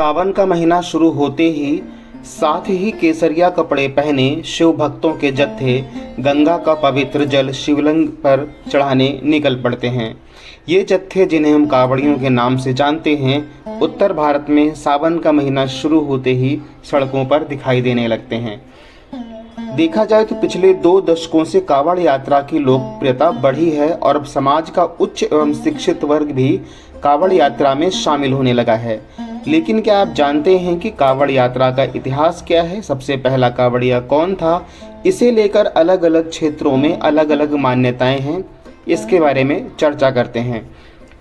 सावन का महीना शुरू होते ही साथ ही केसरिया कपड़े पहने शिव भक्तों के जत्थे गंगा का पवित्र जल शिवलिंग पर चढ़ाने निकल पड़ते हैं। ये जत्थे, जिन्हें हम कांवड़ियों के नाम से जानते हैं, उत्तर भारत में सावन का महीना शुरू होते ही सड़कों पर दिखाई देने लगते हैं। देखा जाए तो पिछले 2 दशकों से कांवड़ यात्रा की लोकप्रियता बढ़ी है और अब समाज का उच्च एवं शिक्षित वर्ग भी कांवड़ यात्रा में शामिल होने लगा है। लेकिन क्या आप जानते हैं कि कांवड़ यात्रा का इतिहास क्या है? सबसे पहला कांवड़िया कौन था? इसे लेकर अलग अलग क्षेत्रों में अलग अलग मान्यताएं हैं। इसके बारे में चर्चा करते हैं।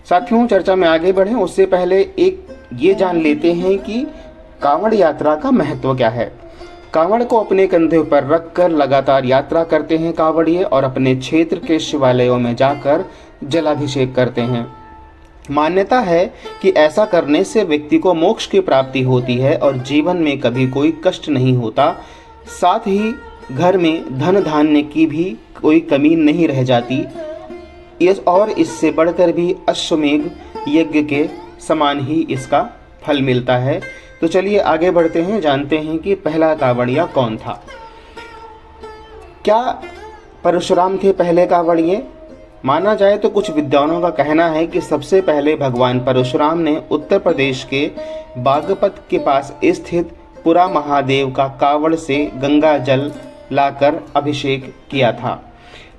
साथियों, चर्चा में आगे बढ़ें उससे पहले एक ये जान लेते हैं कि कांवड़ यात्रा का महत्व क्या है। कांवड़ को अपने कंधे पर रखकर लगातार यात्रा करते हैं कांवड़िए और अपने क्षेत्र के शिवालयों में जाकर जलाभिषेक करते हैं। मान्यता है कि ऐसा करने से व्यक्ति को मोक्ष की प्राप्ति होती है और जीवन में कभी कोई कष्ट नहीं होता। साथ ही घर में धन धान्य की भी कोई कमी नहीं रह जाती। और इससे बढ़कर भी अश्वमेध यज्ञ के समान ही इसका फल मिलता है। तो चलिए आगे बढ़ते हैं, जानते हैं कि पहला कांवड़िया कौन था। क्या परशुराम थे पहले कांवड़िए? माना जाए तो कुछ विद्वानों का कहना है कि सबसे पहले भगवान परशुराम ने उत्तर प्रदेश के बागपत के पास स्थित पुरा महादेव का कांवड़ से गंगा जल लाकर अभिषेक किया था।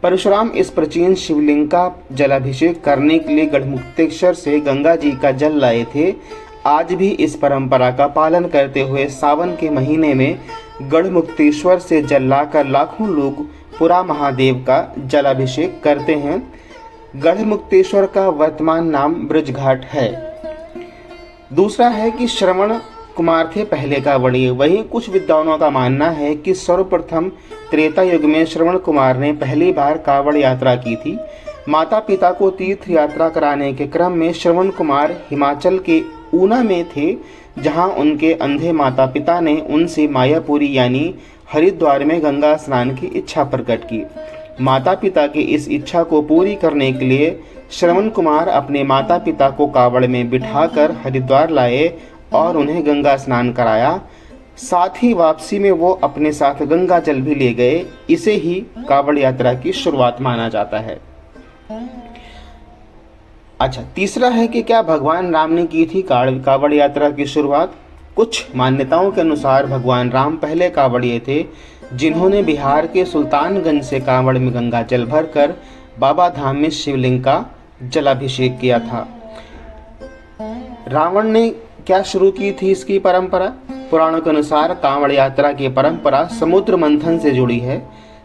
परशुराम इस प्राचीन शिवलिंग का जलाभिषेक करने के लिए गढ़मुक्तेश्वर से गंगा जी का जल लाए थे। आज भी इस परंपरा का पालन करते हुए सावन के महीने में गढ़मुक्तेश्वर से जल लाकर लाखों लोग पुरा महादेव का जलाभिषेक करते हैं। गढ़मुक्तेश्वर का वर्तमान नाम ब्रजघाट है। दूसरा है कि श्रवण कुमार थे पहले कांवड़िए। वहीं कुछ विद्वानों का मानना है कि सर्वप्रथम त्रेता युग में श्रवण कुमार ने पहली बार कांवड़ यात्रा की थी। माता पिता को तीर्थ यात्रा कराने के क्रम में श्रवण कुमार हिमाचल के ऊना में थे, जहां उनके अंधे माता पिता ने उनसे मायापुरी यानी हरिद्वार में गंगा स्नान की इच्छा प्रकट की। माता पिता की इस इच्छा को पूरी करने के लिए श्रवण कुमार अपने माता पिता को कांवड़ में बिठाकर हरिद्वार लाए और उन्हें गंगा स्नान कराया। साथ ही वापसी में वो अपने साथ गंगा जल भी ले गए। इसे ही कांवड़ यात्रा की शुरुआत माना जाता है। अच्छा, तीसरा है कि क्या भगवान राम ने की थी कांवड़ यात्रा की शुरुआत? कुछ मान्यताओं के अनुसार भगवान राम पहले कांवड़िए थे, जिन्होंने बिहार के सुल्तानगंज से कांवड़ में गंगा जल भरकर बाबा धाम में शिवलिंग का जलाभिषेक किया था। रावण ने क्या शुरू की थी इसकी परंपरा? पुराणों के अनुसार कांवड़ यात्रा की परंपरा समुद्र मंथन से जुड़ी है।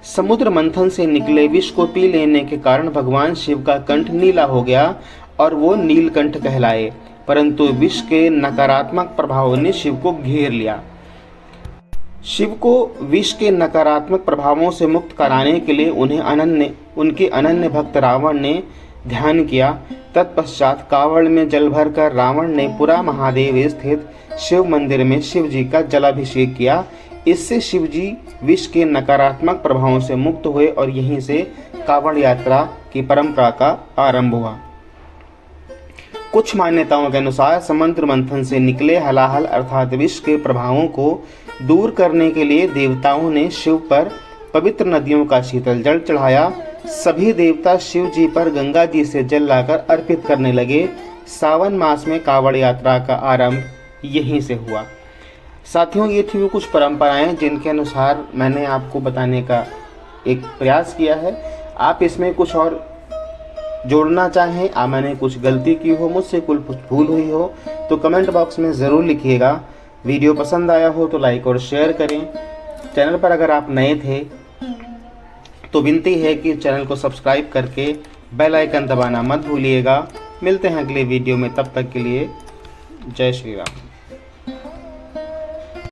समुद्र मंथन से निकले विष को पी लेने के कारण भगवान शिव का कंठ नीला हो गया और वो नीलकंठ कहलाए, परंतु विष के नकारात्मक प्रभावों ने शिव को घेर लिया। शिव को विष के नकारात्मक प्रभावों से मुक्त कराने के लिए उनके अनन्य भक्त रावण ने ध्यान किया। तत्पश्चात कांवड़ में जल भरकर रावण ने पुरा महादेव स्थित शिव मंदिर में शिव जी का जलाभिषेक किया। इससे शिव जी विष के नकारात्मक प्रभावों से मुक्त हुए और यहीं से कांवड़ यात्रा की परंपरा का आरंभ हुआ। कुछ मान्यताओं के अनुसार समुद्र मंथन से निकले हलाहल अर्थात विष के प्रभावों को दूर करने के लिए देवताओं ने शिव पर पवित्र नदियों का शीतल जल चढ़ाया। सभी देवता शिव जी पर गंगा जी से जल लाकर अर्पित करने लगे। सावन मास में कांवड़ यात्रा का आरंभ यहीं से हुआ। साथियों, ये थी वो कुछ परंपराएं जिनके अनुसार मैंने आपको बताने का एक प्रयास किया है। आप इसमें कुछ और जोड़ना चाहें, मैंने कुछ गलती की हो, मुझसे कुछ भूल हुई हो तो कमेंट बॉक्स में ज़रूर लिखिएगा। वीडियो पसंद आया हो तो लाइक और शेयर करें। चैनल पर अगर आप नए थे तो विनती है कि चैनल को सब्सक्राइब करके बेल आइकन दबाना मत भूलिएगा। मिलते हैं अगले वीडियो में, तब तक के लिए जय श्री राम।